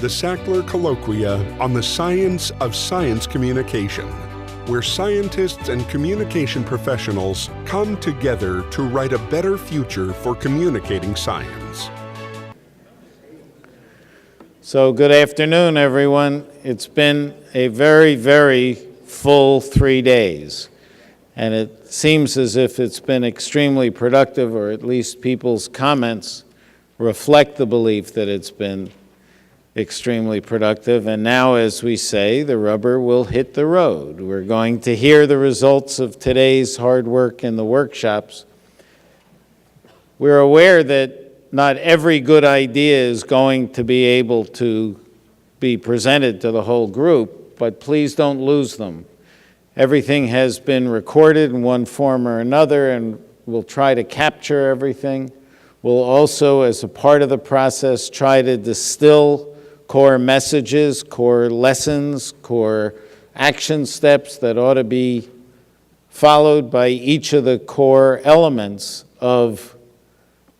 the Sackler Colloquia on the science of science communication, where scientists and communication professionals come together to write a better future for communicating science. So good afternoon, everyone. It's been a very, very full 3 days. And it seems as if it's been extremely productive, or at least people's comments reflect the belief that it's been extremely productive. And now, as we say, the rubber will hit the road. We're going to hear the results of today's hard work in the workshops. We're aware that not every good idea is going to be able to be presented to the whole group, but please don't lose them. Everything has been recorded in one form or another, and we'll try to capture everything. We'll also, as a part of the process, try to distill core messages, core lessons, core action steps that ought to be followed by each of the core elements of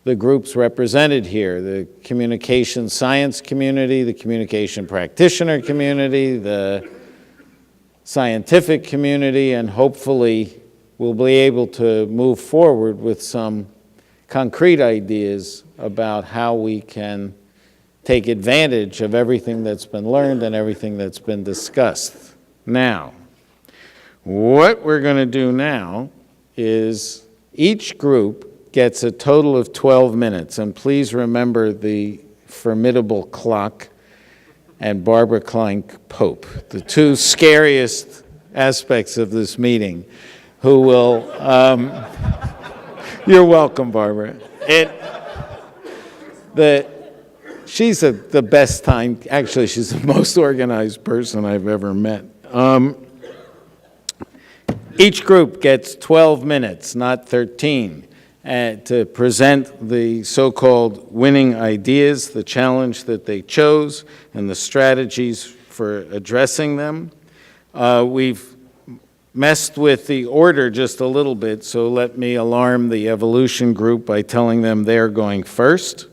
the groups represented here: the communication science community, the communication practitioner community, the scientific community, and hopefully we'll be able to move forward with some concrete ideas about how we can take advantage of everything that's been learned and everything that's been discussed. Now, what we're going to do now is each group gets a total of 12 minutes, and please remember the formidable clock and Barbara Klein-Pope, the two scariest aspects of this meeting, who will, you're welcome, Barbara. She's the best time, actually she's the most organized person I've ever met. Each group gets 12 minutes, not 13. To present the so-called winning ideas, the challenge that they chose, and the strategies for addressing them. We've messed with the order just a little bit, so let me alarm the evolution group by telling them they're going first.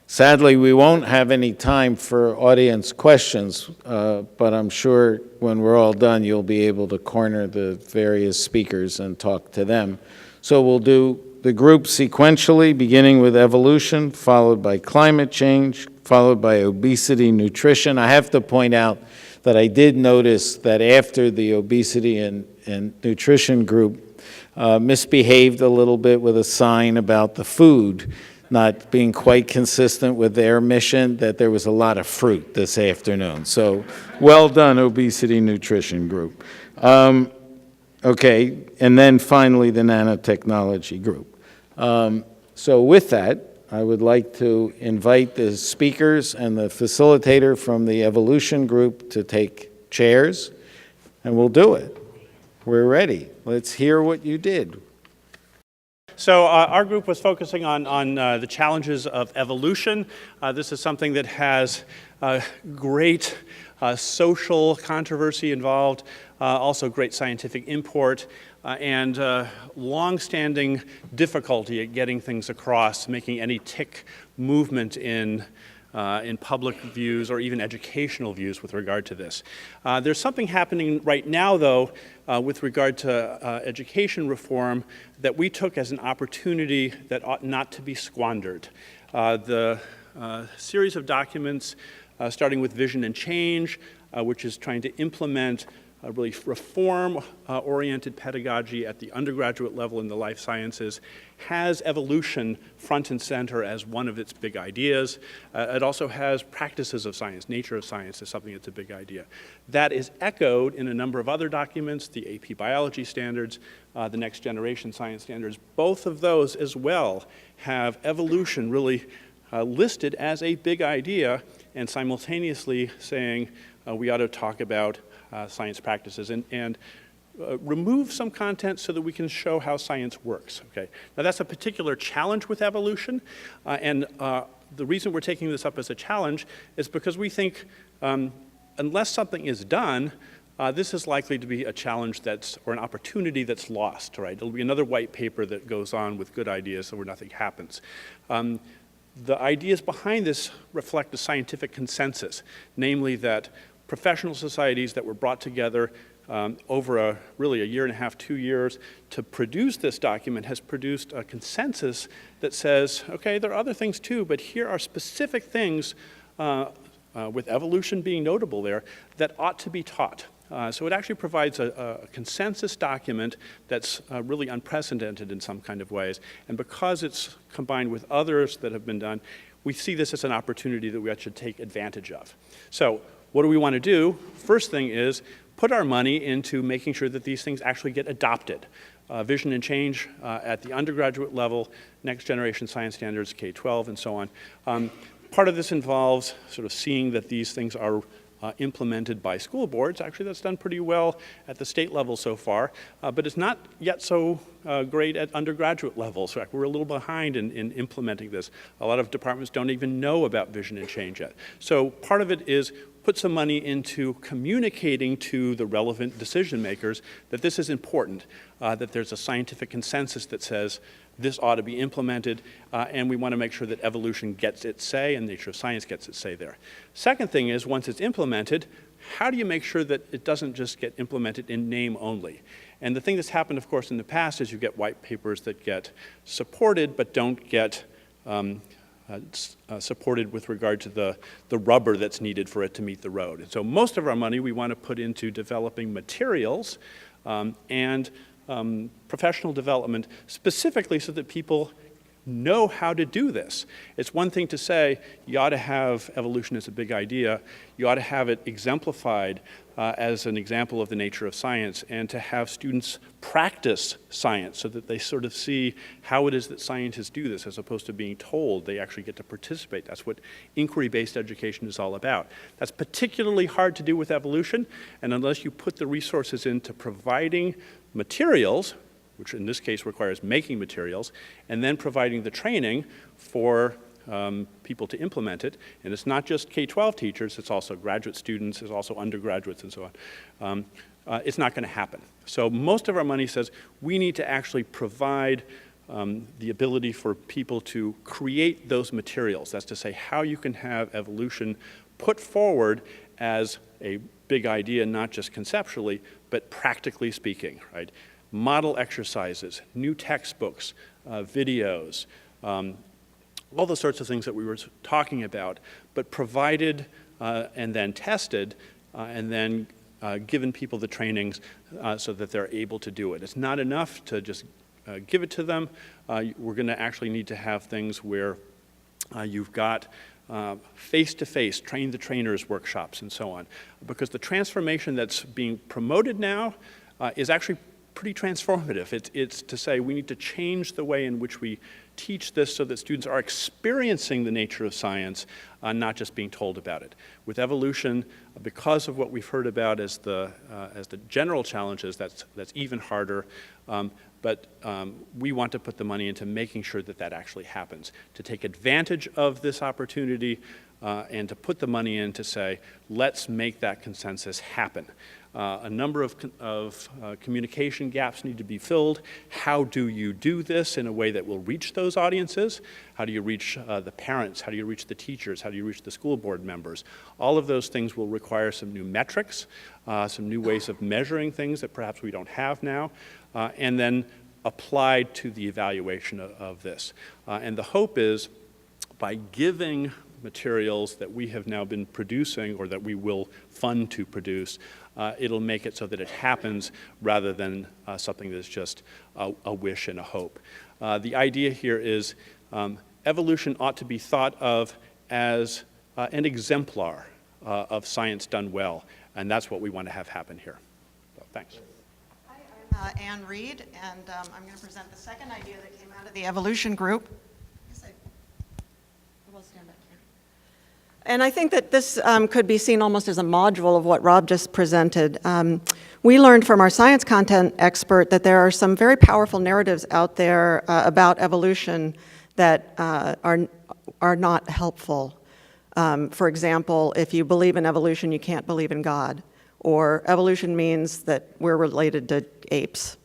Sadly, we won't have any time for audience questions, but I'm sure when we're all done, you'll be able to corner the various speakers and talk to them. So we'll do the group sequentially, beginning with evolution, followed by climate change, followed by obesity, nutrition. I have to point out that I did notice that after the obesity and nutrition group misbehaved a little bit with a sign about the food not being quite consistent with their mission, that there was a lot of fruit this afternoon. So well done, obesity nutrition group. Okay, and then finally the nanotechnology group. So with that, I would like to invite the speakers and the facilitator from the evolution group to take chairs, and we'll do it. We're ready. Let's hear what you did. So our group was focusing on the challenges of evolution. This is something that has great social controversy involved, also great scientific import, and long-standing difficulty at getting things across, making any tick movement in public views or even educational views with regard to this. There's something happening right now, though, with regard to education reform that we took as an opportunity that ought not to be squandered. The series of documents, starting with Vision and Change, which is trying to implement really reform-oriented pedagogy at the undergraduate level in the life sciences, has evolution front and center as one of its big ideas. It also has practices of science, nature of science is something that's a big idea. That is echoed in a number of other documents, the AP biology standards, the next generation science standards. Both of those as well have evolution really listed as a big idea, and simultaneously saying we ought to talk about science practices and remove some content so that we can show how science works. Okay. Now that's a particular challenge with evolution, and the reason we're taking this up as a challenge is because we think unless something is done, this is likely to be a challenge or an opportunity that's lost, right? It'll be another white paper that goes on with good ideas where nothing happens. The ideas behind this reflect a scientific consensus, namely that professional societies that were brought together over really a year and a half, 2 years, to produce this document has produced a consensus that says, okay, there are other things too, but here are specific things, with evolution being notable there, that ought to be taught. So it actually provides a consensus document that's really unprecedented in some kind of ways. And because it's combined with others that have been done, we see this as an opportunity that we should take advantage of. So what do we want to do? First thing is put our money into making sure that these things actually get adopted. Vision and change at the undergraduate level, next generation science standards, K-12, and so on. Part of this involves sort of seeing that these things are implemented by school boards. Actually, that's done pretty well at the state level so far, but it's not yet so great at undergraduate level. So we're a little behind in implementing this. A lot of departments don't even know about vision and change yet. So part of it is put some money into communicating to the relevant decision makers that this is important, that there's a scientific consensus that says this ought to be implemented, and we want to make sure that evolution gets its say and nature of science gets its say there. Second thing is, once it's implemented, how do you make sure that it doesn't just get implemented in name only? And the thing that's happened, of course, in the past is you get white papers that get supported but don't get supported with regard to the rubber that's needed for it to meet the road. And so most of our money we want to put into developing materials and professional development, specifically so that people know how to do this. It's one thing to say you ought to have evolution as a big idea, you ought to have it exemplified as an example of the nature of science, and to have students practice science so that they sort of see how it is that scientists do this as opposed to being told. They actually get to participate. That's what inquiry-based education is all about. That's particularly hard to do with evolution, and unless you put the resources into providing materials, which in this case requires making materials, and then providing the training for people to implement it. And it's not just K-12 teachers, it's also graduate students, it's also undergraduates and so on. It's not going to happen. So most of our money says we need to actually provide the ability for people to create those materials. That's to say how you can have evolution put forward as a big idea, not just conceptually, but practically speaking, right? Model exercises, new textbooks, videos, all the sorts of things that we were talking about, but provided and then tested and then given people the trainings so that they're able to do it. It's not enough to just give it to them. We're going to actually need to have things where you've got face-to-face, train the trainers workshops and so on. Because the transformation that's being promoted now is actually pretty transformative. It's to say we need to change the way in which we teach this so that students are experiencing the nature of science, not just being told about it. With evolution, because of what we've heard about as the general challenges, that's even harder. But we want to put the money into making sure that that actually happens, to take advantage of this opportunity and to put the money in to say, let's make that consensus happen. A number of communication gaps need to be filled. How do you do this in a way that will reach those audiences? How do you reach the parents? How do you reach the teachers? How do you reach the school board members? All of those things will require some new metrics, some new ways of measuring things that perhaps we don't have now, and then applied to the evaluation of this. And the hope is by giving materials that we have now been producing or that we will fund to produce, it'll make it so that it happens rather than something that's just a wish and a hope. The idea here is evolution ought to be thought of as an exemplar of science done well, and that's what we want to have happen here. So, thanks. Hi, I'm Ann Reed, and I'm going to present the second idea that came out of the evolution group. We'll stand back here. And I think that this could be seen almost as a module of what Rob just presented. We learned from our science content expert that there are some very powerful narratives out there about evolution that are not helpful. For example, if you believe in evolution, you can't believe in God. Or evolution means that we're related to apes.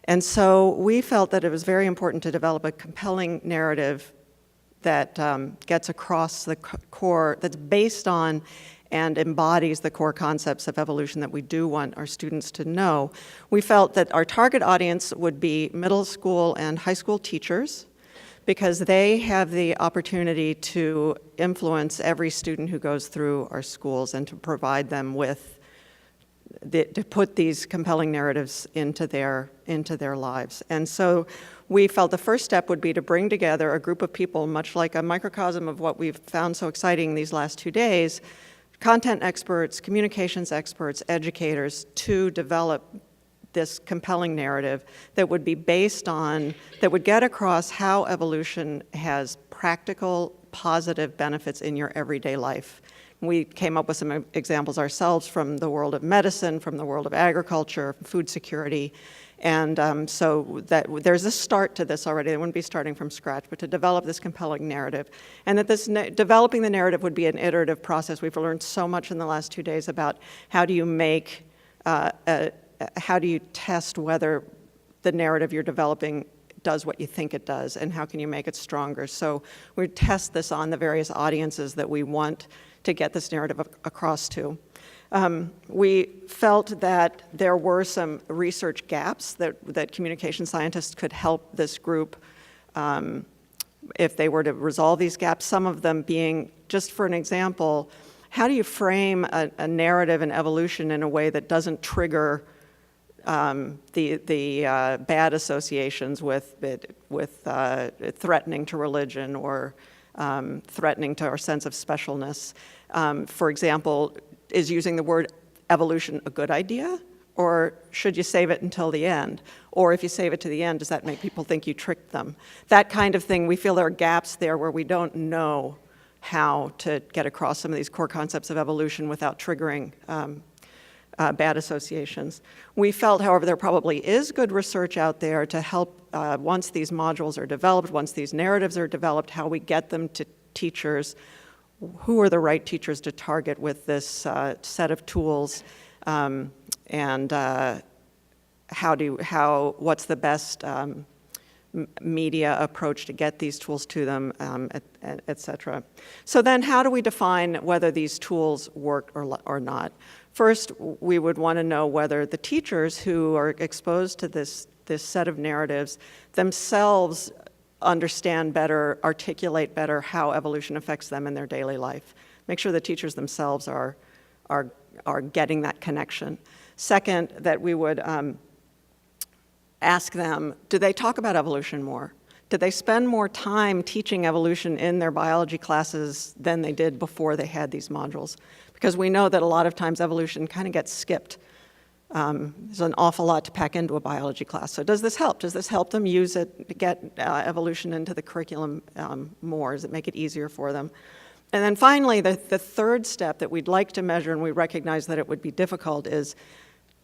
And so we felt that it was very important to develop a compelling narrative that gets across the core, that's based on and embodies the core concepts of evolution that we do want our students to know. We felt that our target audience would be middle school and high school teachers, because they have the opportunity to influence every student who goes through our schools and to provide them with, to put these compelling narratives into their lives. And so we felt the first step would be to bring together a group of people, much like a microcosm of what we've found so exciting these last 2 days, content experts, communications experts, educators, to develop this compelling narrative that would be based on, that would get across how evolution has practical, positive benefits in your everyday life. We came up with some examples ourselves from the world of medicine, from the world of agriculture, food security, and so that there's a start to this already. They wouldn't be starting from scratch, but to develop this compelling narrative. And that this developing the narrative would be an iterative process. We've learned so much in the last 2 days about how do you make, how do you test whether the narrative you're developing does what you think it does, and how can you make it stronger. So we test this on the various audiences that we want to get this narrative across to. We felt that there were some research gaps that communication scientists could help this group if they were to resolve these gaps, some of them being, just for an example, how do you frame a narrative in evolution in a way that doesn't trigger the bad associations with threatening to religion or threatening to our sense of specialness? For example, is using the word evolution a good idea? Or should you save it until the end? Or if you save it to the end, does that make people think you tricked them? That kind of thing, we feel there are gaps there where we don't know how to get across some of these core concepts of evolution without triggering bad associations. We felt, however, there probably is good research out there to help once these modules are developed, once these narratives are developed, how we get them to teachers, who are the right teachers to target with this set of tools, and what's the best media approach to get these tools to them, et cetera. So then how do we define whether these tools work or not? First, we would want to know whether the teachers who are exposed to this set of narratives themselves understand better, articulate better how evolution affects them in their daily life. Make sure the teachers themselves are getting that connection. Second, that we would ask them, do they talk about evolution more? Did they spend more time teaching evolution in their biology classes than they did before they had these modules? Because we know that a lot of times evolution kind of gets skipped. There's an awful lot to pack into a biology class. So does this help? Does this help them use it to get evolution into the curriculum more? Does it make it easier for them? And then finally, the third step that we'd like to measure, and we recognize that it would be difficult, is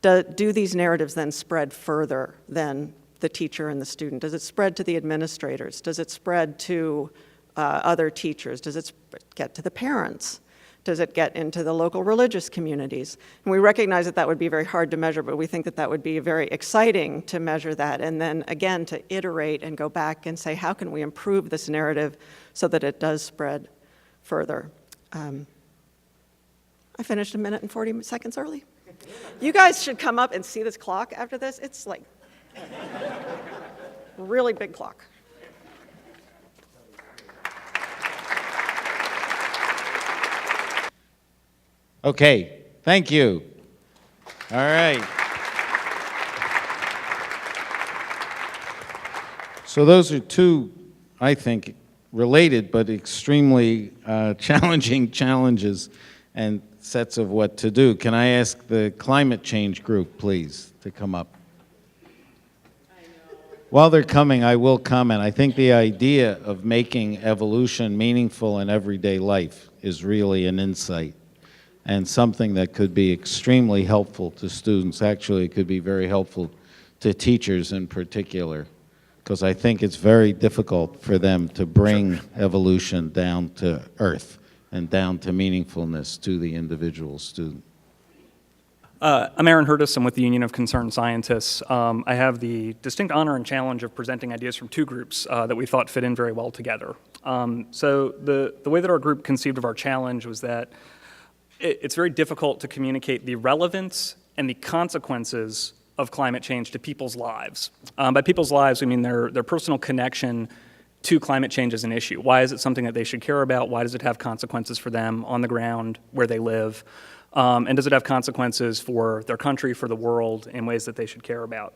do these narratives then spread further than the teacher and the student? Does it spread to the administrators? Does it spread to other teachers? Does it get to the parents? Does it get into the local religious communities? And we recognize that that would be very hard to measure, but we think that that would be very exciting to measure that, and then again to iterate and go back and say, how can we improve this narrative so that it does spread further? I finished 1 minute and 40 seconds early. You guys should come up and see this clock after this. It's like a really big clock. Okay, thank you. All right. So those are two, I think, related but extremely challenging challenges and sets of what to do. Can I ask the climate change group, please, to come up? While they're coming, I will comment. I think the idea of making evolution meaningful in everyday life is really an insight and something that could be extremely helpful to students. Actually, it could be very helpful to teachers in particular, because I think it's very difficult for them to bring evolution down to earth and down to meaningfulness to the individual student. I'm Aaron Hurtis. I'm with the Union of Concerned Scientists. I have the distinct honor and challenge of presenting ideas from two groups that we thought fit in very well together. So the way that our group conceived of our challenge was that it's very difficult to communicate the relevance and the consequences of climate change to people's lives. By people's lives, we mean their personal connection to climate change as an issue. Why is it something that they should care about? Why does it have consequences for them on the ground where they live? And does it have consequences for their country, for the world, in ways that they should care about?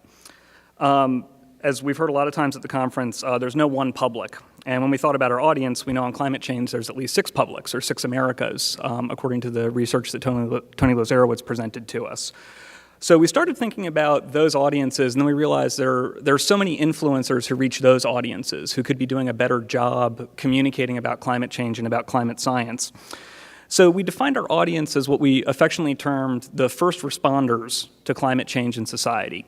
As we've heard a lot of times at the conference, there's no one public. And when we thought about our audience, we know on climate change there's at least 6 publics, or 6 Americas, according to the research that Tony Lazarowitz presented to us. So we started thinking about those audiences, and then we realized there are so many influencers who reach those audiences, who could be doing a better job communicating about climate change and about climate science. So we defined our audience as what we affectionately termed the first responders to climate change in society.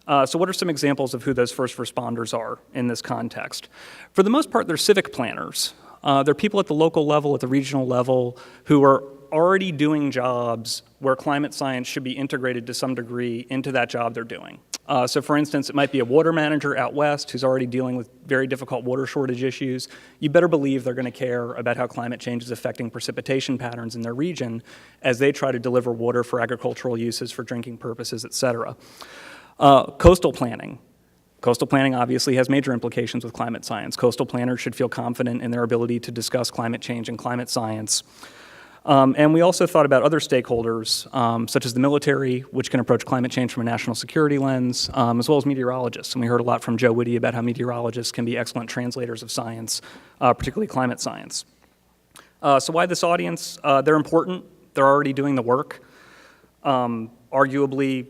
So what are some examples of who those first responders are in this context? For the most part, they're civic planners. They're people at the local level, at the regional level, who are already doing jobs where climate science should be integrated to some degree into that job they're doing. So for instance, it might be a water manager out west who's already dealing with very difficult water shortage issues. You better believe they're going to care about how climate change is affecting precipitation patterns in their region as they try to deliver water for agricultural uses, for drinking purposes, et cetera. Coastal planning. Coastal planning obviously has major implications with climate science. Coastal planners should feel confident in their ability to discuss climate change and climate science. And we also thought about other stakeholders, such as the military, which can approach climate change from a national security lens, as well as meteorologists. And we heard a lot from Joe Whitty about how meteorologists can be excellent translators of science, particularly climate science. So why this audience? They're important. They're already doing the work. Arguably,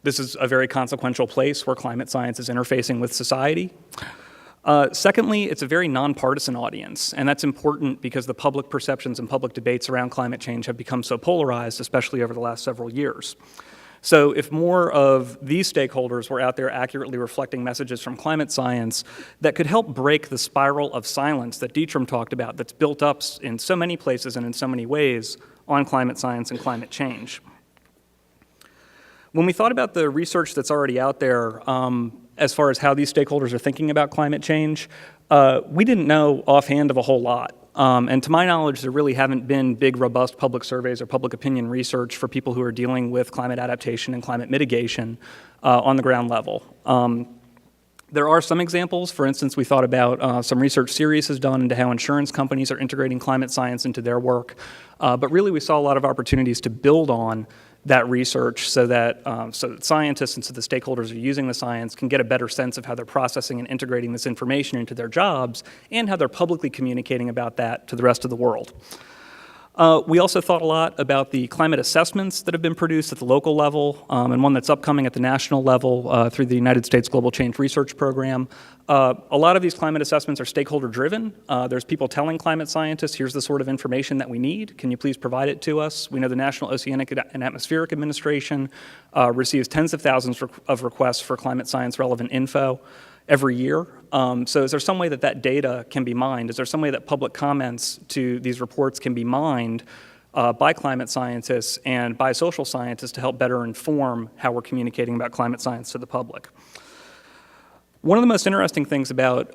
this is a very consequential place where climate science is interfacing with society. Secondly, it's a very nonpartisan audience, and that's important because the public perceptions and public debates around climate change have become so polarized, especially over the last several years. So if more of these stakeholders were out there accurately reflecting messages from climate science that could help break the spiral of silence that Dietram talked about that's built up in so many places and in so many ways on climate science and climate change. When we thought about the research that's already out there, as far as how these stakeholders are thinking about climate change, we didn't know offhand of a whole lot. And to my knowledge, there really haven't been big, robust public surveys or public opinion research for people who are dealing with climate adaptation and climate mitigation on the ground level. There are some examples. For instance, we thought about some research Sirius has done into how insurance companies are integrating climate science into their work. But really, we saw a lot of opportunities to build on that research so that scientists and so the stakeholders who are using the science can get a better sense of how they're processing and integrating this information into their jobs and how they're publicly communicating about that to the rest of the world. We also thought a lot about the climate assessments that have been produced at the local level and one that's upcoming at the national level through the United States Global Change Research Program. A lot of these climate assessments are stakeholder driven. There's people telling climate scientists, here's the sort of information that we need. Can you please provide it to us? We know the National Oceanic and Atmospheric Administration receives tens of thousands of requests for climate science relevant info every year. So is there some way that that data can be mined? Is there some way that public comments to these reports can be mined by climate scientists and by social scientists to help better inform how we're communicating about climate science to the public? One of the most interesting things about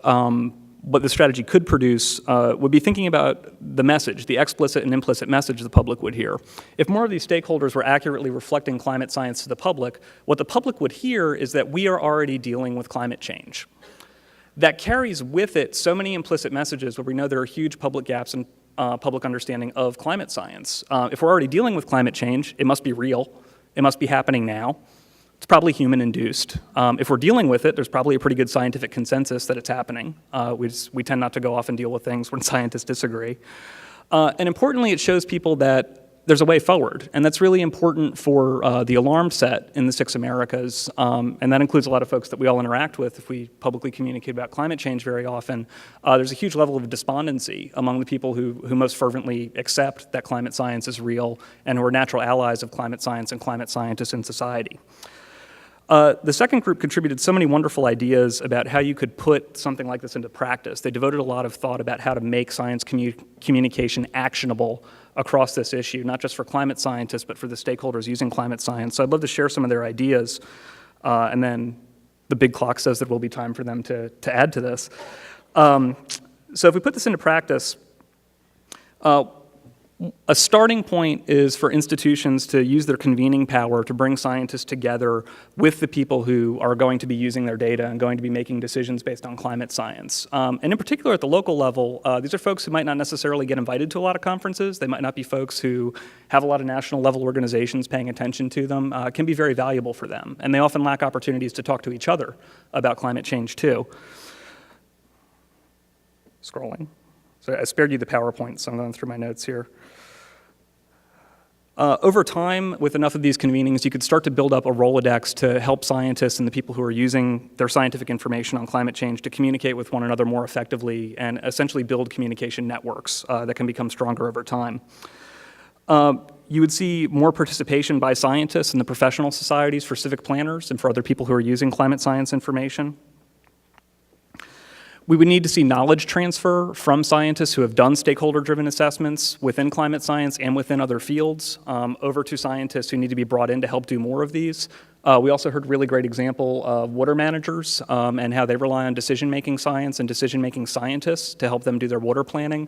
what the strategy could produce would be thinking about the message, the explicit and implicit message the public would hear. If more of these stakeholders were accurately reflecting climate science to the public, what the public would hear is that we are already dealing with climate change. That carries with it so many implicit messages where we know there are huge public gaps in public understanding of climate science. If we're already dealing with climate change, it must be real. It must be happening now. It's probably human-induced. If we're dealing with it, there's probably a pretty good scientific consensus that it's happening. We tend not to go off and deal with things when scientists disagree. And importantly, it shows people that there's a way forward, and that's really important for the alarm set in the 6 Americas, and that includes a lot of folks that we all interact with if we publicly communicate about climate change very often. There's a huge level of despondency among the people who most fervently accept that climate science is real and who are natural allies of climate science and climate scientists in society. The second group contributed so many wonderful ideas about how you could put something like this into practice. They devoted a lot of thought about how to make science communication actionable across this issue, not just for climate scientists, but for the stakeholders using climate science. So I'd love to share some of their ideas, and then the big clock says there will be time for them to add to this. So if we put this into practice, a starting point is for institutions to use their convening power to bring scientists together with the people who are going to be using their data and going to be making decisions based on climate science. And in particular at the local level, these are folks who might not necessarily get invited to a lot of conferences. They might not be folks who have a lot of national level organizations paying attention to them. It can be very valuable for them. And they often lack opportunities to talk to each other about climate change too. Scrolling. So I spared you the PowerPoint, so I'm going through my notes here. Over time, with enough of these convenings, you could start to build up a Rolodex to help scientists and the people who are using their scientific information on climate change to communicate with one another more effectively and essentially build communication networks that can become stronger over time. You would see more participation by scientists in the professional societies for civic planners and for other people who are using climate science information. We would need to see knowledge transfer from scientists who have done stakeholder-driven assessments within climate science and within other fields over to scientists who need to be brought in to help do more of these. We also heard a really great example of water managers and how they rely on decision-making science and decision-making scientists to help them do their water planning.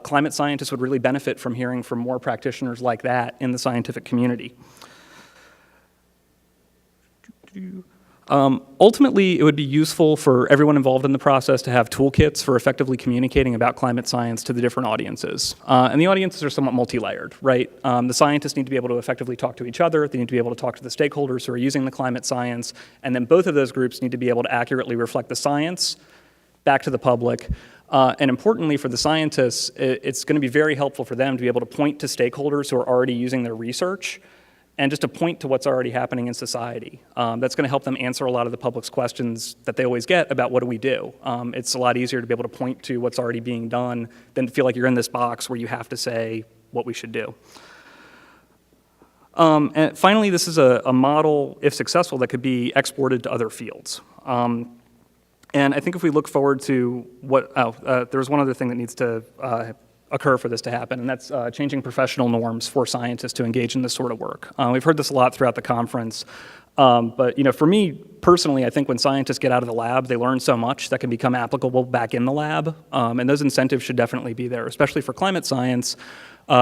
Climate scientists would really benefit from hearing from more practitioners like that in the scientific community. Ultimately, it would be useful for everyone involved in the process to have toolkits for effectively communicating about climate science to the different audiences. And the audiences are somewhat multi-layered, right? The scientists need to be able to effectively talk to each other. They need to be able to talk to the stakeholders who are using the climate science. And then both of those groups need to be able to accurately reflect the science back to the public. And importantly for the scientists, it's going to be very helpful for them to be able to point to stakeholders who are already using their research and just to point to what's already happening in society. That's going to help them answer a lot of the public's questions that they always get about what do we do. It's a lot easier to be able to point to what's already being done than to feel like you're in this box where you have to say what we should do. And finally, this is a model, if successful, that could be exported to other fields. And I think if we look forward to what, there's one other thing that needs to occur for this to happen, and that's changing professional norms for scientists to engage in this sort of work. We've heard this a lot throughout the conference, but for me personally, I think when scientists get out of the lab, they learn so much that can become applicable back in the lab, and those incentives should definitely be there, especially for climate science,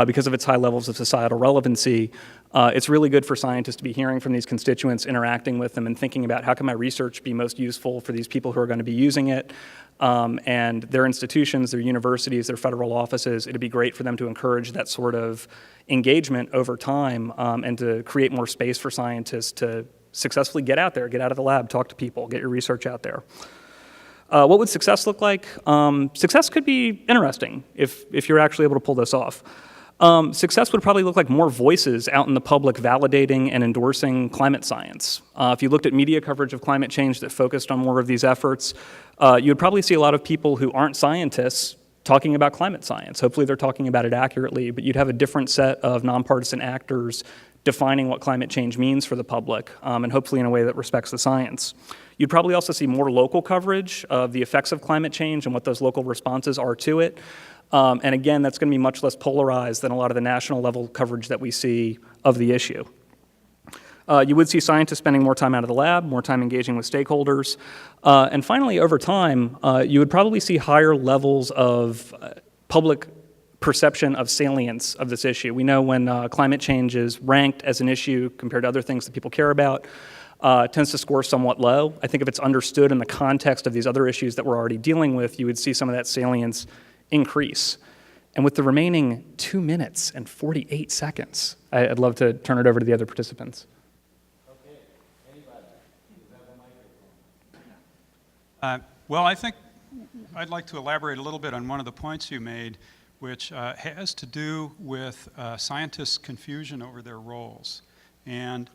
because of its high levels of societal relevancy. It's really good for scientists to be hearing from these constituents, interacting with them, and thinking about how can my research be most useful for these people who are going to be using it, and their institutions, their universities, their federal offices. It'd be great for them to encourage that sort of engagement over time and to create more space for scientists to successfully get out there, get out of the lab, talk to people, get your research out there. What would success look like? Success could be interesting if you're actually able to pull this off. Success would probably look like more voices out in the public validating and endorsing climate science. If you looked at media coverage of climate change that focused on more of these efforts, you would probably see a lot of people who aren't scientists talking about climate science. Hopefully they're talking about it accurately, but you'd have a different set of nonpartisan actors defining what climate change means for the public, and hopefully in a way that respects the science. You'd probably also see more local coverage of the effects of climate change and what those local responses are to it. And again, that's going to be much less polarized than a lot of the national level coverage that we see of the issue. You would see scientists spending more time out of the lab, more time engaging with stakeholders. And finally, over time, you would probably see higher levels of public perception of salience of this issue. We know when climate change is ranked as an issue compared to other things that people care about, it tends to score somewhat low. I think if it's understood in the context of these other issues that we're already dealing with, you would see some of that salience increase. And with the remaining 2 minutes and 48 seconds, I'd love to turn it over to the other participants. Okay, anybody? You have a microphone. Well, I think I'd like to elaborate a little bit on one of the points you made, which has to do with scientists' confusion over their roles and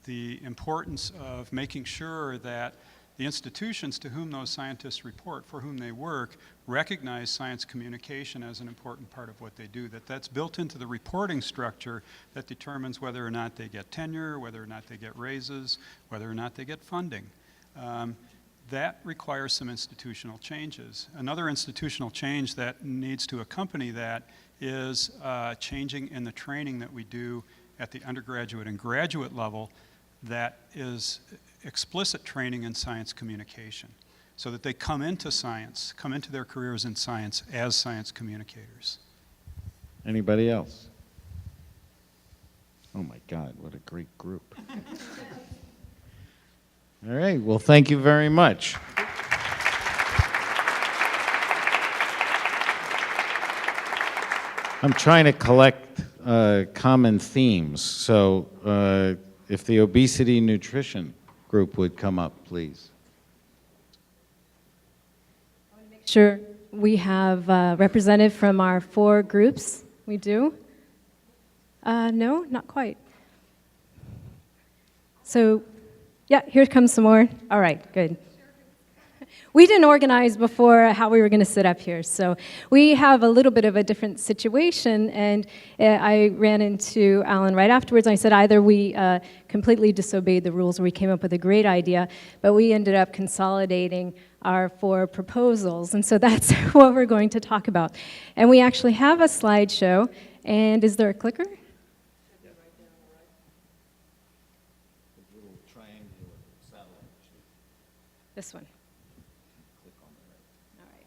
the importance of making sure that the institutions to whom those scientists report, for whom they work, recognize science communication as an important part of what they do, that's built into the reporting structure that determines whether or not they get tenure, whether or not they get raises, whether or not they get funding. That requires some institutional changes. Another institutional change that needs to accompany that is changing in the training that we do at the undergraduate and graduate level that is explicit training in science communication, so that they come into science, come into their careers in science as science communicators. Anybody else? Oh my God, what a great group. All right, well, thank you very much. I'm trying to collect common themes, so if the obesity nutrition group would come up, please. Sure, we have represented from our 4 groups. We do? No, not quite. So, yeah, here comes some more. All right, good. We didn't organize before how we were going to sit up here, so we have a little bit of a different situation, and I ran into Alan right afterwards, and I said either we completely disobeyed the rules or we came up with a great idea, but we ended up consolidating our 4 proposals, and so that's what we're going to talk about. And we actually have a slideshow, and is there a clicker? This one. All right.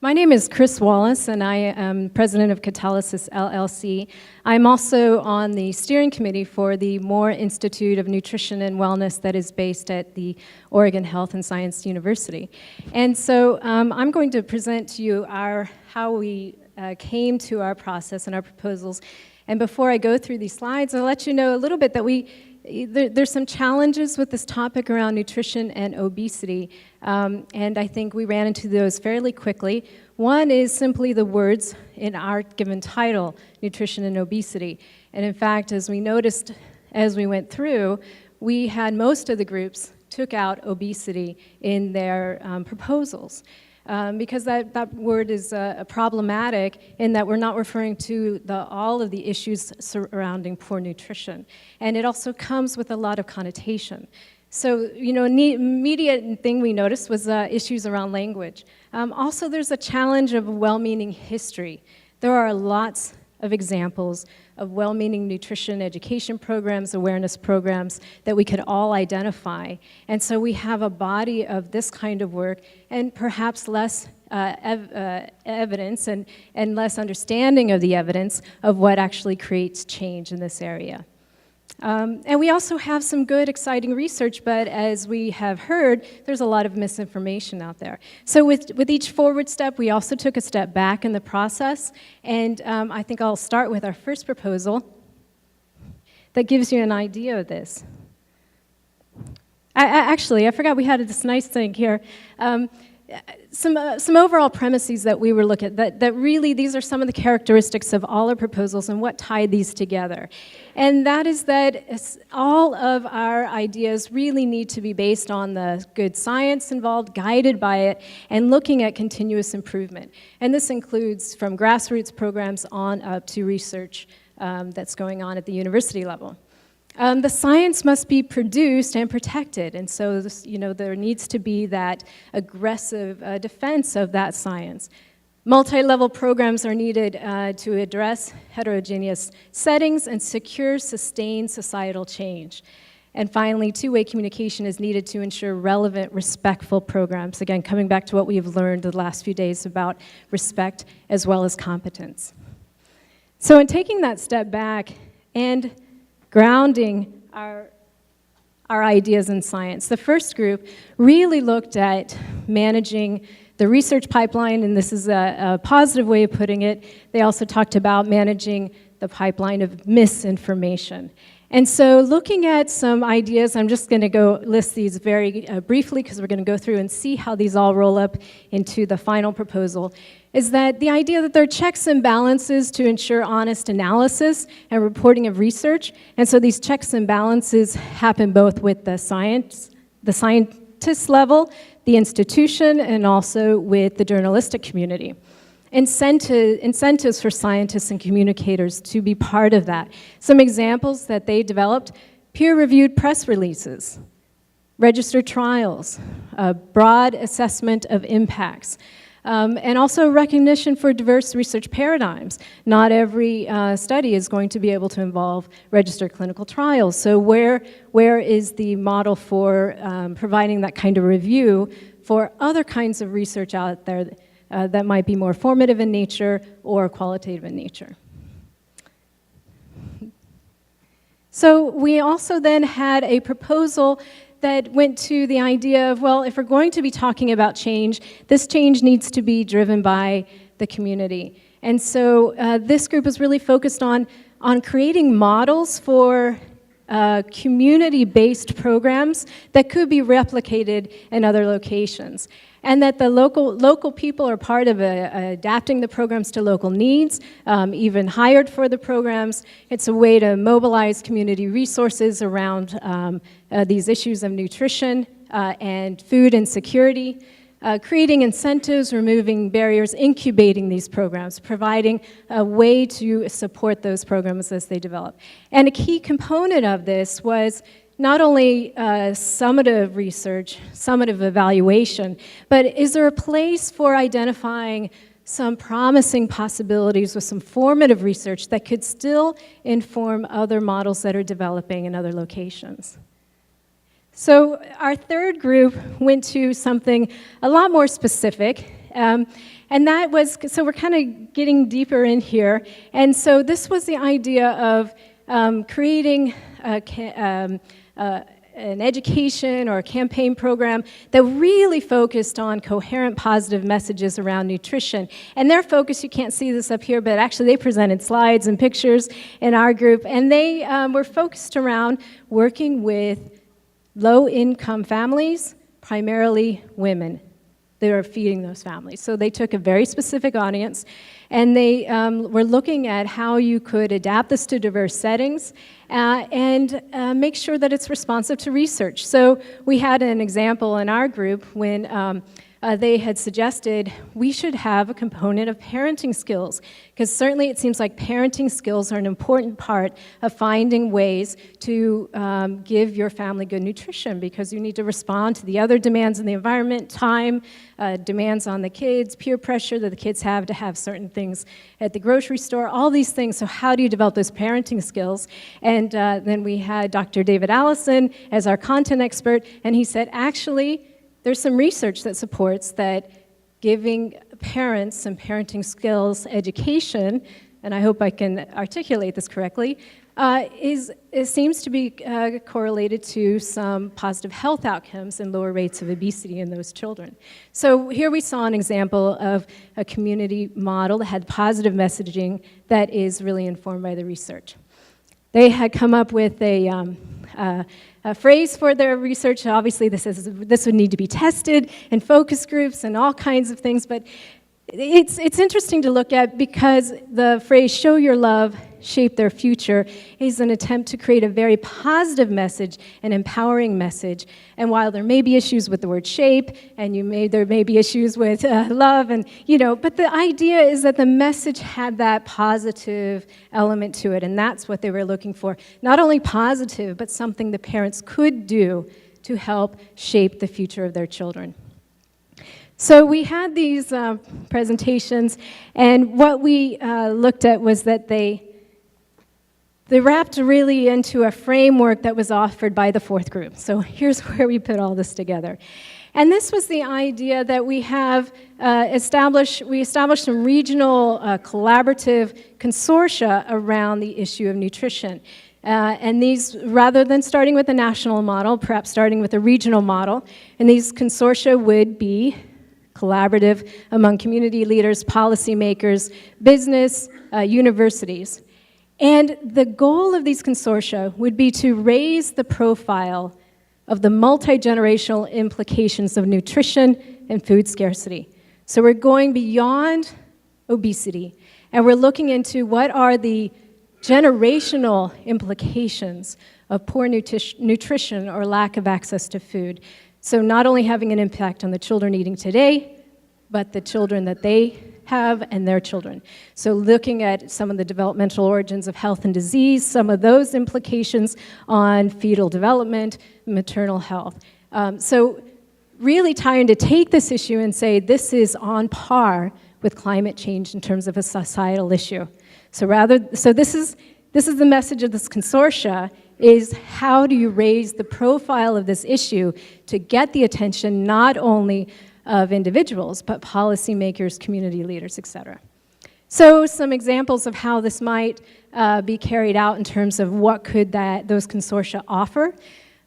My name is Chris Wallace, and I am president of Catalysis LLC. I'm also on the steering committee for the Moore Institute of Nutrition and Wellness that is based at the Oregon Health and Science University. And so I'm going to present to you how we came to our process and our proposals. And before I go through these slides, I'll let you know a little bit that there's some challenges with this topic around nutrition and obesity, and I think we ran into those fairly quickly. One is simply the words in our given title, nutrition and obesity. And in fact, as we noticed as we went through, we had most of the groups took out obesity in their proposals. Because that word is problematic in that we're not referring to all of the issues surrounding poor nutrition. And it also comes with a lot of connotation. So, you know, an immediate thing we noticed was issues around language. Also, there's a challenge of well-meaning history. There are lots of examples of well-meaning nutrition education programs, awareness programs that we could all identify. And so we have a body of this kind of work and perhaps less evidence and less understanding of the evidence of what actually creates change in this area. And we also have some good, exciting research, but as we have heard, there's a lot of misinformation out there. So with each forward step, we also took a step back in the process, and I think I'll start with our first proposal that gives you an idea of this. Actually, I forgot we had this nice thing here. Some overall premises that we were looking at, that really these are some of the characteristics of all our proposals and what tied these together. And that is that all of our ideas really need to be based on the good science involved, guided by it, and looking at continuous improvement. And this includes from grassroots programs on up to research that's going on at the university level. The science must be produced and protected, and so there needs to be that aggressive defense of that science. Multi-level programs are needed to address heterogeneous settings and secure sustained societal change. And finally, two-way communication is needed to ensure relevant, respectful programs. Again, coming back to what we have learned the last few days about respect as well as competence. So in taking that step back and grounding our ideas in science. The first group really looked at managing the research pipeline, and this is a positive way of putting it. They also talked about managing the pipeline of misinformation. And so looking at some ideas, I'm just going to go list these very briefly because we're going to go through and see how these all roll up into the final proposal, is that the idea that there are checks and balances to ensure honest analysis and reporting of research. And so these checks and balances happen both with the scientist level, the institution, and also with the journalistic community. Incentives for scientists and communicators to be part of that. Some examples that they developed: peer-reviewed press releases, registered trials, a broad assessment of impacts, And also recognition for diverse research paradigms. Not every study is going to be able to involve registered clinical trials. So where is the model for providing that kind of review for other kinds of research out there that might be more formative in nature or qualitative in nature? So we also then had a proposal that went to the idea of, well, if we're going to be talking about change, this change needs to be driven by the community. And so this group is really focused on creating models for community-based programs that could be replicated in other locations. And that the local people are part of adapting the programs to local needs, even hired for the programs. It's a way to mobilize community resources around these issues of nutrition and food insecurity, creating incentives, removing barriers, incubating these programs, providing a way to support those programs as they develop. And a key component of this was not only summative research, summative evaluation, but is there a place for identifying some promising possibilities with some formative research that could still inform other models that are developing in other locations? So our third group went to something a lot more specific, and that was, so we're kind of getting deeper in here, and so this was the idea of creating an education or a campaign program that really focused on coherent positive messages around nutrition. And their focus, you can't see this up here, but actually they presented slides and pictures in our group, and they were focused around working with low-income families, primarily women. They were feeding those families. So they took a very specific audience, and they were looking at how you could adapt this to diverse settings and make sure that it's responsive to research. So we had an example in our group when they had suggested we should have a component of parenting skills, because certainly it seems like parenting skills are an important part of finding ways to give your family good nutrition, because you need to respond to the other demands in the environment, time, demands on the kids, peer pressure that the kids have to have certain things at the grocery store, all these things. So how do you develop those parenting skills? And then we had Dr. David Allison as our content expert, and he said, actually, there's some research that supports that giving parents some parenting skills education, and I hope I can articulate this correctly, it seems to be correlated to some positive health outcomes and lower rates of obesity in those children. So here we saw an example of a community model that had positive messaging that is really informed by the research. They had come up with a phrase for their research. Obviously, this would need to be tested in focus groups and all kinds of things, but it's interesting to look at because the phrase, show your love, shape their future, is an attempt to create a very positive message, an empowering message. And while there may be issues with the word shape, and there may be issues with love, and but the idea is that the message had that positive element to it, and that's what they were looking for. Not only positive, but something the parents could do to help shape the future of their children. So we had these presentations, and what we looked at was that they wrapped really into a framework that was offered by the fourth group. So here's where we put all this together. And this was the idea that we have established some regional collaborative consortia around the issue of nutrition. And these, rather than starting with a national model, perhaps starting with a regional model, and these consortia would be collaborative among community leaders, policymakers, business, universities. And the goal of these consortia would be to raise the profile of the multi-generational implications of nutrition and food scarcity. So we're going beyond obesity, and we're looking into what are the generational implications of poor nutrition or lack of access to food. So not only having an impact on the children eating today, but the children that they have and their children. So looking at some of the developmental origins of health and disease, some of those implications on fetal development, maternal health. So really trying to take this issue and say this is on par with climate change in terms of a societal issue. So this is the message of this consortia, is how do you raise the profile of this issue to get the attention not only of individuals, but policymakers, community leaders, et cetera. So some examples of how this might be carried out in terms of what could those consortia offer.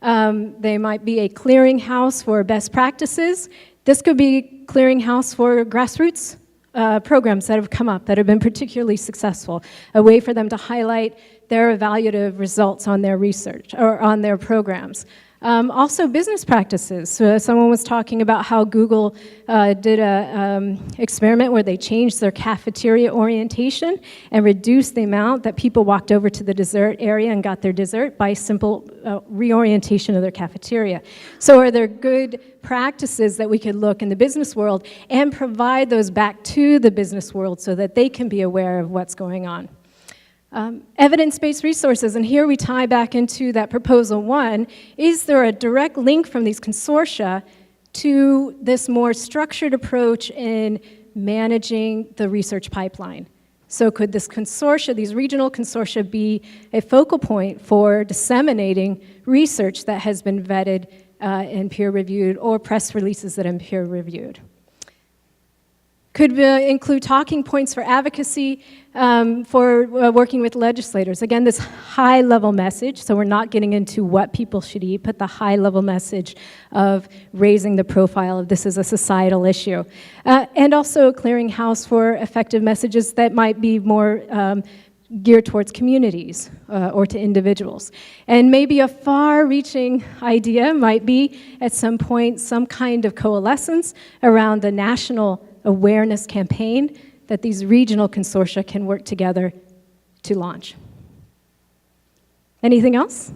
They might be a clearinghouse for best practices. This could be a clearinghouse for grassroots programs that have come up that have been particularly successful, a way for them to highlight their evaluative results on their research or on their programs. Also business practices. So someone was talking about how Google did an experiment where they changed their cafeteria orientation and reduced the amount that people walked over to the dessert area and got their dessert by simple reorientation of their cafeteria. So are there good practices that we could look in the business world and provide those back to the business world so that they can be aware of what's going on? Evidence-based resources, and here we tie back into that proposal 1. Is there a direct link from these consortia to this more structured approach in managing the research pipeline? So could this consortia, these regional consortia, be a focal point for disseminating research that has been vetted and peer-reviewed, or press releases that have been peer-reviewed? Could include talking points for advocacy, for working with legislators. Again, this high-level message, so we're not getting into what people should eat, but the high-level message of raising the profile of this as a societal issue. And also a clearinghouse for effective messages that might be more geared towards communities or to individuals. And maybe a far-reaching idea might be, at some point, some kind of coalescence around the national awareness campaign that these regional consortia can work together to launch. Anything else?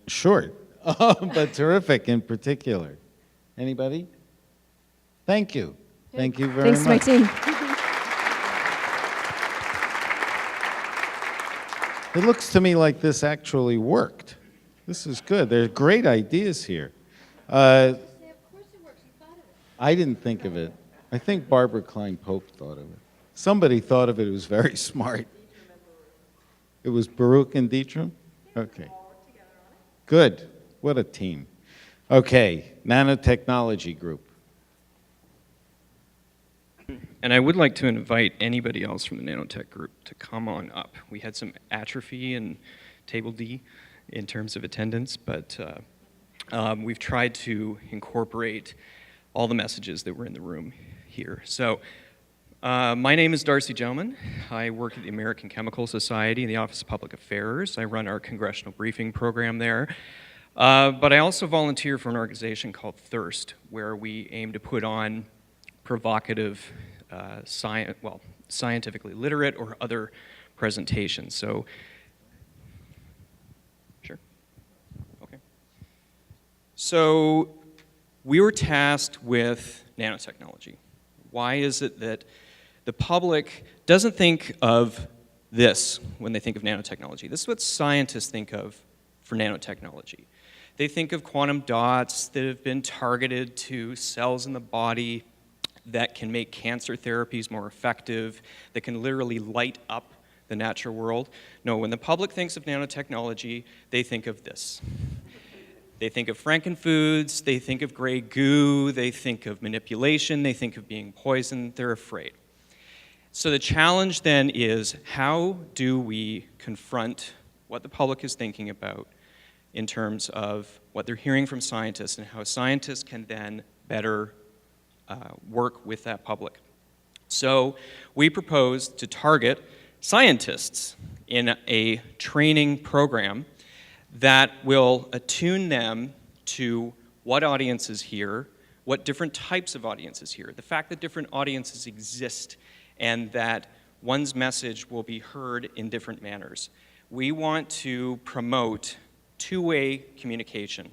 Short, but terrific in particular. Anybody? Thank you. Thank you very much. Thanks to my team. It looks to me like this actually worked. This is good. There are great ideas here. I didn't think of it. I think Barbara Klein-Pope thought of it. Somebody thought of it. It was very smart. It was Baruch and Dietram? Okay. Good. What a team. Okay, Nanotechnology Group. And I would like to invite anybody else from the Nanotech group to come on up. We had some atrophy in Table D in terms of attendance, but we've tried to incorporate all the messages that were in the room here. So my name is Darcy Gelman. I work at the American Chemical Society in the Office of Public Affairs. I run our congressional briefing program there. But I also volunteer for an organization called Thirst, where we aim to put on provocative, scientifically literate or other presentations. So, sure, okay. So we were tasked with nanotechnology. Why is it that the public doesn't think of this when they think of nanotechnology? This is what scientists think of for nanotechnology. They think of quantum dots that have been targeted to cells in the body that can make cancer therapies more effective, that can literally light up the natural world. No, when the public thinks of nanotechnology, they think of this. They think of frankenfoods, they think of gray goo, they think of manipulation, they think of being poisoned, they're afraid. So the challenge then is, how do we confront what the public is thinking about in terms of what they're hearing from scientists and how scientists can then better work with that public. So we propose to target scientists in a training program that will attune them to what audiences hear, what different types of audiences hear, the fact that different audiences exist and that one's message will be heard in different manners. We want to promote two-way communication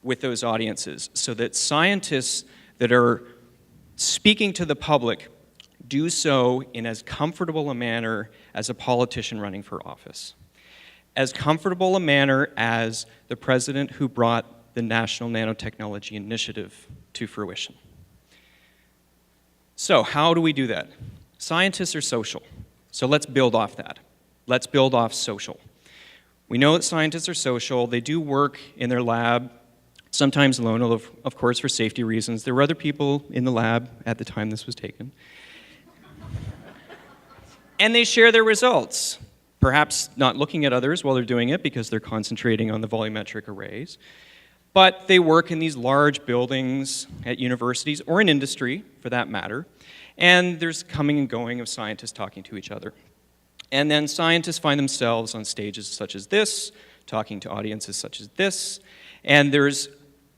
with those audiences so that scientists that are speaking to the public do so in as comfortable a manner as a politician running for office, as comfortable a manner as the president who brought the National Nanotechnology Initiative to fruition. So how do we do that? Scientists are social, so let's build off that. Let's build off social. We know that scientists are social. They do work in their lab, sometimes alone, of course, for safety reasons. There were other people in the lab at the time this was taken. And they share their results, perhaps not looking at others while they're doing it because they're concentrating on the volumetric arrays. But they work in these large buildings at universities or in industry, for that matter, and there's coming and going of scientists talking to each other. And then scientists find themselves on stages such as this, talking to audiences such as this, and there's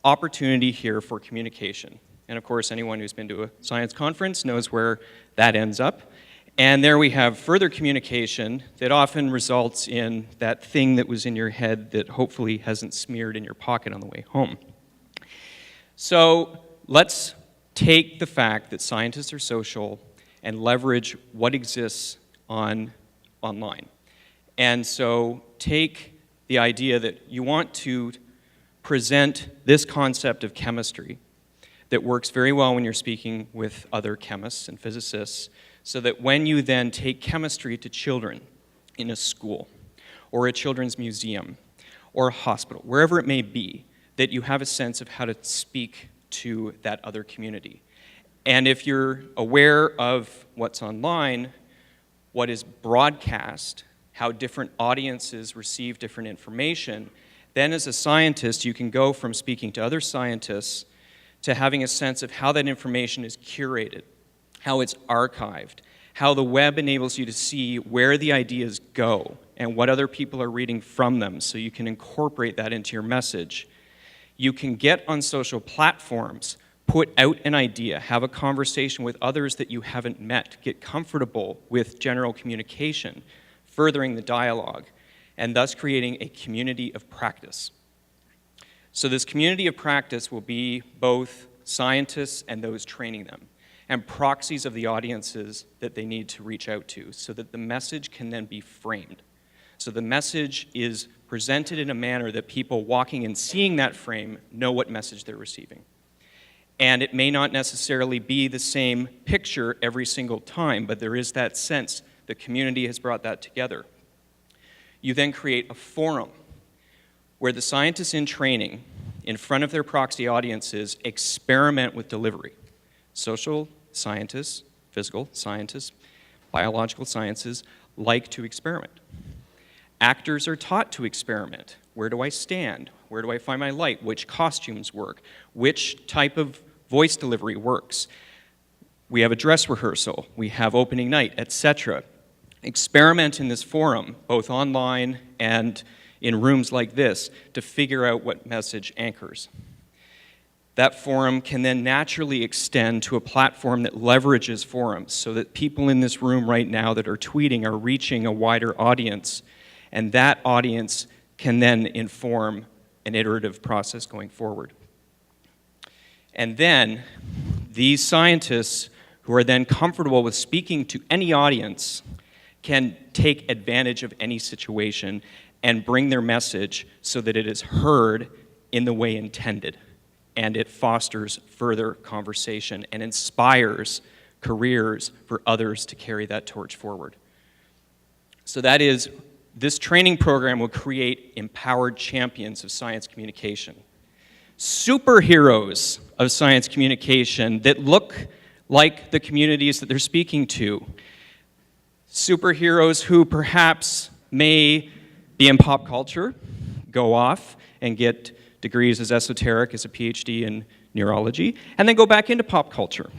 opportunity here for communication. And of course, anyone who's been to a science conference knows where that ends up. And there we have further communication that often results in that thing that was in your head that hopefully hasn't smeared in your pocket on the way home. So let's take the fact that scientists are social and leverage what exists online. And so take the idea that you want to present this concept of chemistry that works very well when you're speaking with other chemists and physicists, so that when you then take chemistry to children in a school or a children's museum or a hospital, wherever it may be, that you have a sense of how to speak to that other community. And if you're aware of what's online, what is broadcast, how different audiences receive different information, then as a scientist, you can go from speaking to other scientists to having a sense of how that information is curated, how it's archived, how the web enables you to see where the ideas go and what other people are reading from them so you can incorporate that into your message. You can get on social platforms, put out an idea, have a conversation with others that you haven't met, get comfortable with general communication, furthering the dialogue, and thus creating a community of practice. So this community of practice will be both scientists and those training them, and proxies of the audiences that they need to reach out to so that the message can then be framed. So the message is presented in a manner that people walking and seeing that frame know what message they're receiving. And it may not necessarily be the same picture every single time, but there is that sense the community has brought that together. You then create a forum where the scientists in training, in front of their proxy audiences, experiment with delivery. Social scientists, physical scientists, biological sciences like to experiment. Actors are taught to experiment. Where do I stand? Where do I find my light? Which costumes work? Which type of voice delivery works? We have a dress rehearsal. We have opening night, etc. Experiment in this forum, both online and in rooms like this, to figure out what message anchors. That forum can then naturally extend to a platform that leverages forums so that people in this room right now that are tweeting are reaching a wider audience, and that audience can then inform an iterative process going forward. And then these scientists who are then comfortable with speaking to any audience can take advantage of any situation and bring their message so that it is heard in the way intended. And it fosters further conversation and inspires careers for others to carry that torch forward. So that is, this training program will create empowered champions of science communication. Superheroes of science communication that look like the communities that they're speaking to. Superheroes who perhaps may be in pop culture, go off and get degrees as esoteric as a PhD in neurology, and then go back into pop culture.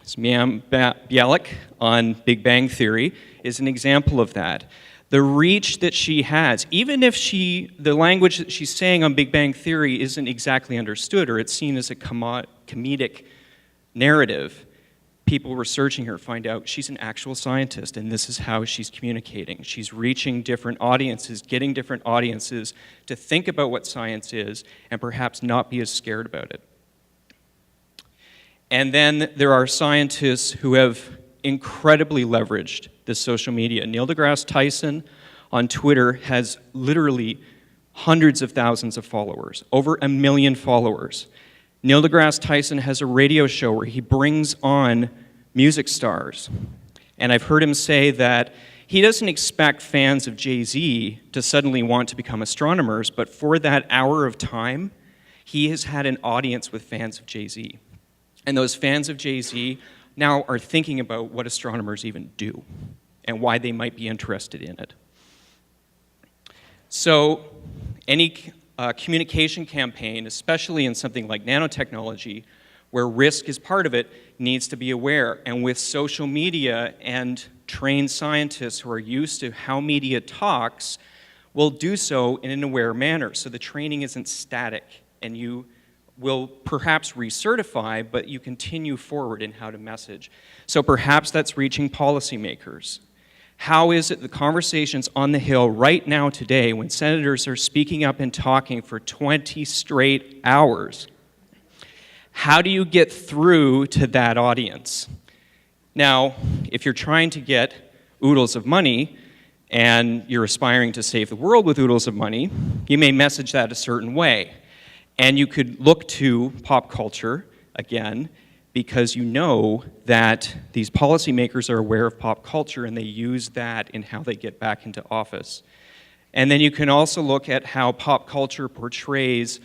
Mayim Bialik on Big Bang Theory is an example of that. The reach that she has, even if the language that she's saying on Big Bang Theory isn't exactly understood or it's seen as a comedic narrative, people researching her find out she's an actual scientist and this is how she's communicating. She's reaching different audiences, getting different audiences to think about what science is and perhaps not be as scared about it. And then there are scientists who have incredibly leveraged this social media. Neil deGrasse Tyson on Twitter has literally hundreds of thousands of followers, over 1 million followers. Neil deGrasse Tyson has a radio show where he brings on music stars. And I've heard him say that he doesn't expect fans of Jay-Z to suddenly want to become astronomers, but for that hour of time, he has had an audience with fans of Jay-Z. And those fans of Jay-Z now are thinking about what astronomers even do and why they might be interested in it. So any communication campaign, especially in something like nanotechnology, where risk is part of it, needs to be aware. And with social media and trained scientists who are used to how media talks, will do so in an aware manner. So the training isn't static, and you will perhaps recertify, but you continue forward in how to message. So perhaps that's reaching policymakers. How is it the conversations on the Hill right now today, when senators are speaking up and talking for 20 straight hours, how do you get through to that audience? Now, if you're trying to get oodles of money and you're aspiring to save the world with oodles of money, you may message that a certain way. And you could look to pop culture, again, because you know that these policymakers are aware of pop culture and they use that in how they get back into office. And then you can also look at how pop culture portrays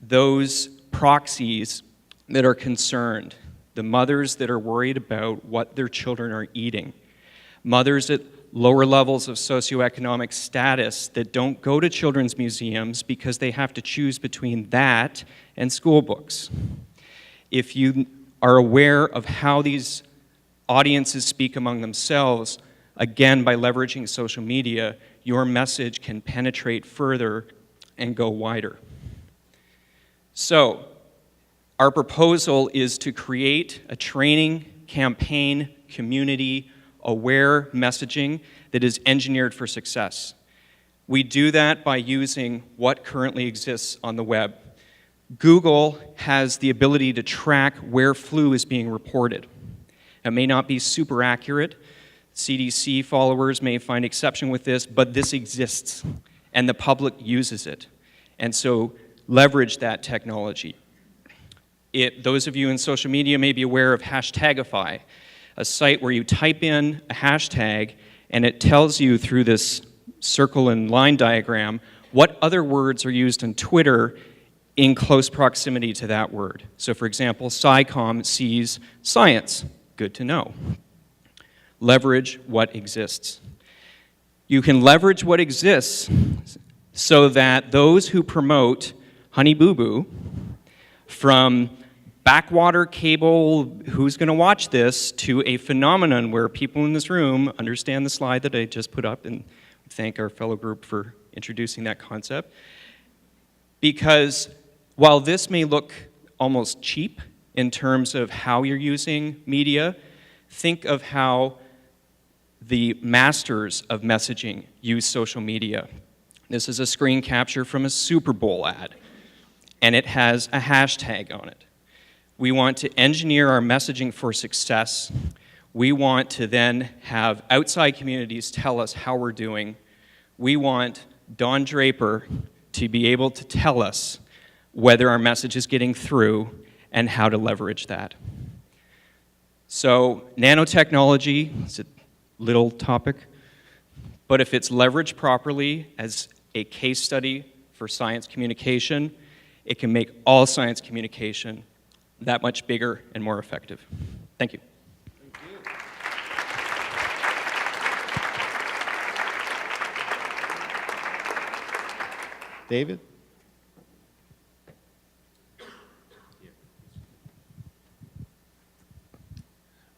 those proxies that are concerned, the mothers that are worried about what their children are eating, mothers at lower levels of socioeconomic status that don't go to children's museums because they have to choose between that and school books. If you are aware of how these audiences speak among themselves, again, by leveraging social media, your message can penetrate further and go wider. So, our proposal is to create a training, campaign, community, aware messaging that is engineered for success. We do that by using what currently exists on the web. Google has the ability to track where flu is being reported. It may not be super accurate. CDC followers may find exception with this, but this exists, and the public uses it. And so leverage that technology. Those of you in social media may be aware of Hashtagify, a site where you type in a hashtag and it tells you through this circle and line diagram what other words are used on Twitter in close proximity to that word. So for example, SciComm sees science. Good to know. Leverage what exists. You can leverage what exists so that those who promote Honey Boo Boo, from backwater cable, who's going to watch this, to a phenomenon where people in this room understand the slide that I just put up, and thank our fellow group for introducing that concept. Because while this may look almost cheap in terms of how you're using media, think of how the masters of messaging use social media. This is a screen capture from a Super Bowl ad, and it has a hashtag on it. We want to engineer our messaging for success. We want to then have outside communities tell us how we're doing. We want Don Draper to be able to tell us whether our message is getting through and how to leverage that. So nanotechnology is a little topic, but if it's leveraged properly as a case study for science communication, it can make all science communication that much bigger and more effective. Thank you. David?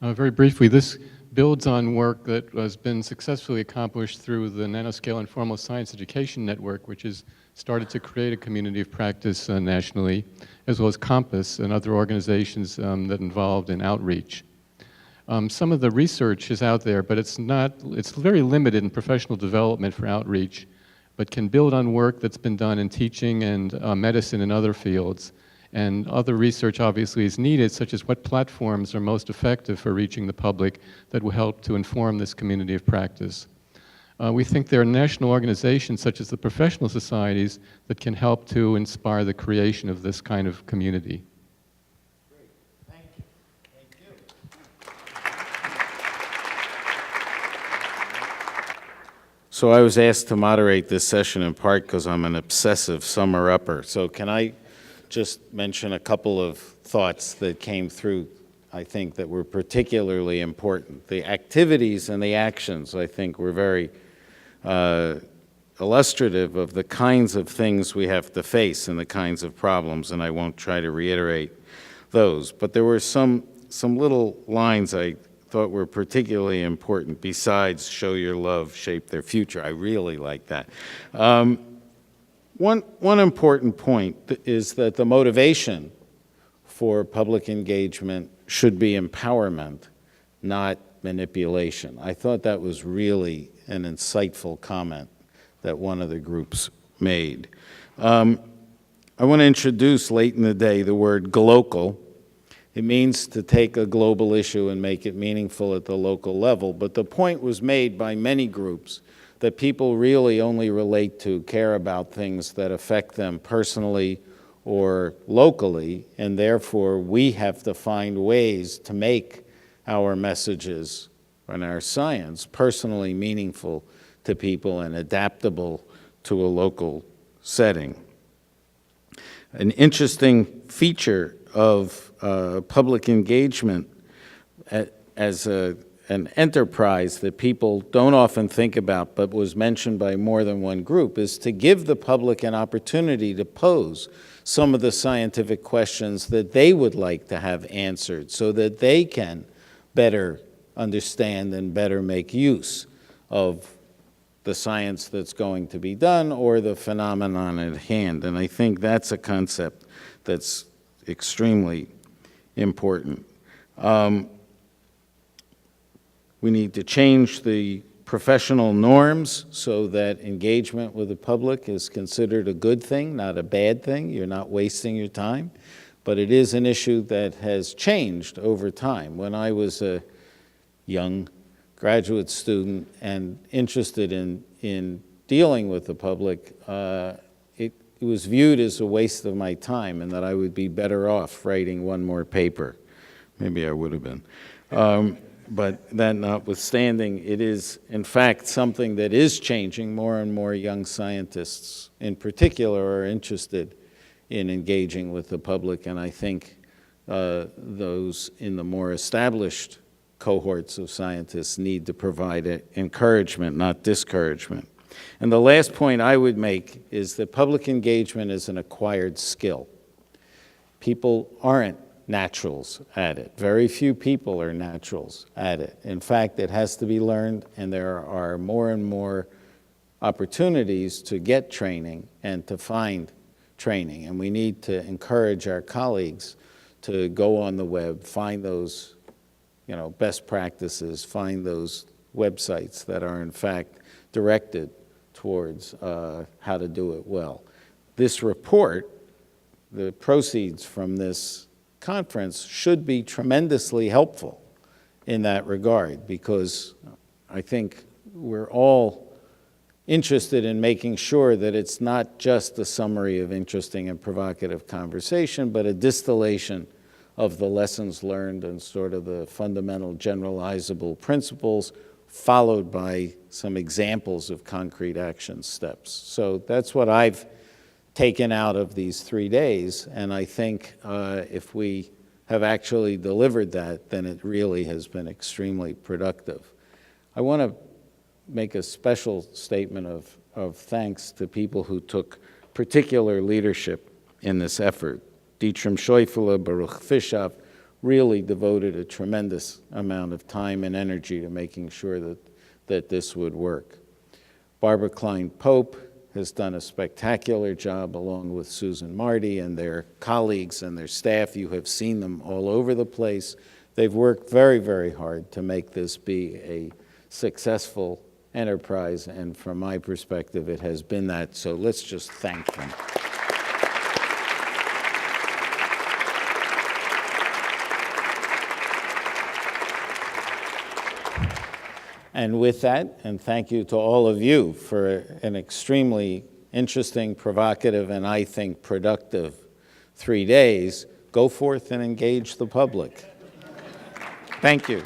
Very briefly, this builds on work that has been successfully accomplished through the Nanoscale Informal Science Education Network, which has started to create a community of practice nationally, as well as Compass and other organizations that involved in outreach. Some of the research is out there, but it's very limited in professional development for outreach, but can build on work that's been done in teaching and medicine and other fields, And other research obviously is needed, such as what platforms are most effective for reaching the public that will help to inform this community of practice. We think there are national organizations, such as the professional societies, that can help to inspire the creation of this kind of community. Great. Thank you. Thank you. So I was asked to moderate this session in part because I'm an obsessive summer-upper. So can I just mention a couple of thoughts that came through, I think, that were particularly important. The activities and the actions, I think, were very illustrative of the kinds of things we have to face and the kinds of problems, and I won't try to reiterate those. But there were some little lines I thought were particularly important besides show your love, shape their future. I really like that. One important point is that the motivation for public engagement should be empowerment, not manipulation. I thought that was really an insightful comment that one of the groups made. I want to introduce late in the day the word glocal. It means to take a global issue and make it meaningful at the local level, but the point was made by many groups that people really only relate to, care about things that affect them personally or locally, and therefore we have to find ways to make our messages and our science personally meaningful to people and adaptable to a local setting. An interesting feature of public engagement as an enterprise that people don't often think about but was mentioned by more than one group is to give the public an opportunity to pose some of the scientific questions that they would like to have answered so that they can better understand and better make use of the science that's going to be done or the phenomenon at hand. And I think that's a concept that's extremely important. We need to change the professional norms so that engagement with the public is considered a good thing, not a bad thing. You're not wasting your time. But it is an issue that has changed over time. When I was a young graduate student and interested in dealing with the public, it was viewed as a waste of my time and that I would be better off writing one more paper. Maybe I would have been. But that notwithstanding, it is, in fact, something that is changing. More and more young scientists, in particular, are interested in engaging with the public, and I think those in the more established cohorts of scientists need to provide encouragement, not discouragement. And the last point I would make is that public engagement is an acquired skill. People aren't naturals at it. Very few people are naturals at it. In fact, it has to be learned, and there are more and more opportunities to get training and to find training. And we need to encourage our colleagues to go on the web, find those best practices, find those websites that are in fact directed towards how to do it well. This report, the proceeds from this conference should be tremendously helpful in that regard, because I think we're all interested in making sure that it's not just a summary of interesting and provocative conversation, but a distillation of the lessons learned and sort of the fundamental generalizable principles, followed by some examples of concrete action steps. So that's what I've taken out of these 3 days, and I think if we have actually delivered that, then it really has been extremely productive. I want to make a special statement of thanks to people who took particular leadership in this effort. Dietram Scheufele, Baruch Fischoff really devoted a tremendous amount of time and energy to making sure that this would work. Barbara Klein-Pope has done a spectacular job along with Susan Marty and their colleagues and their staff. You have seen them all over the place. They've worked very, very hard to make this be a successful enterprise, and from my perspective, it has been that. So let's just thank them. And with that, and thank you to all of you for an extremely interesting, provocative, and I think productive 3 days, go forth and engage the public. Thank you.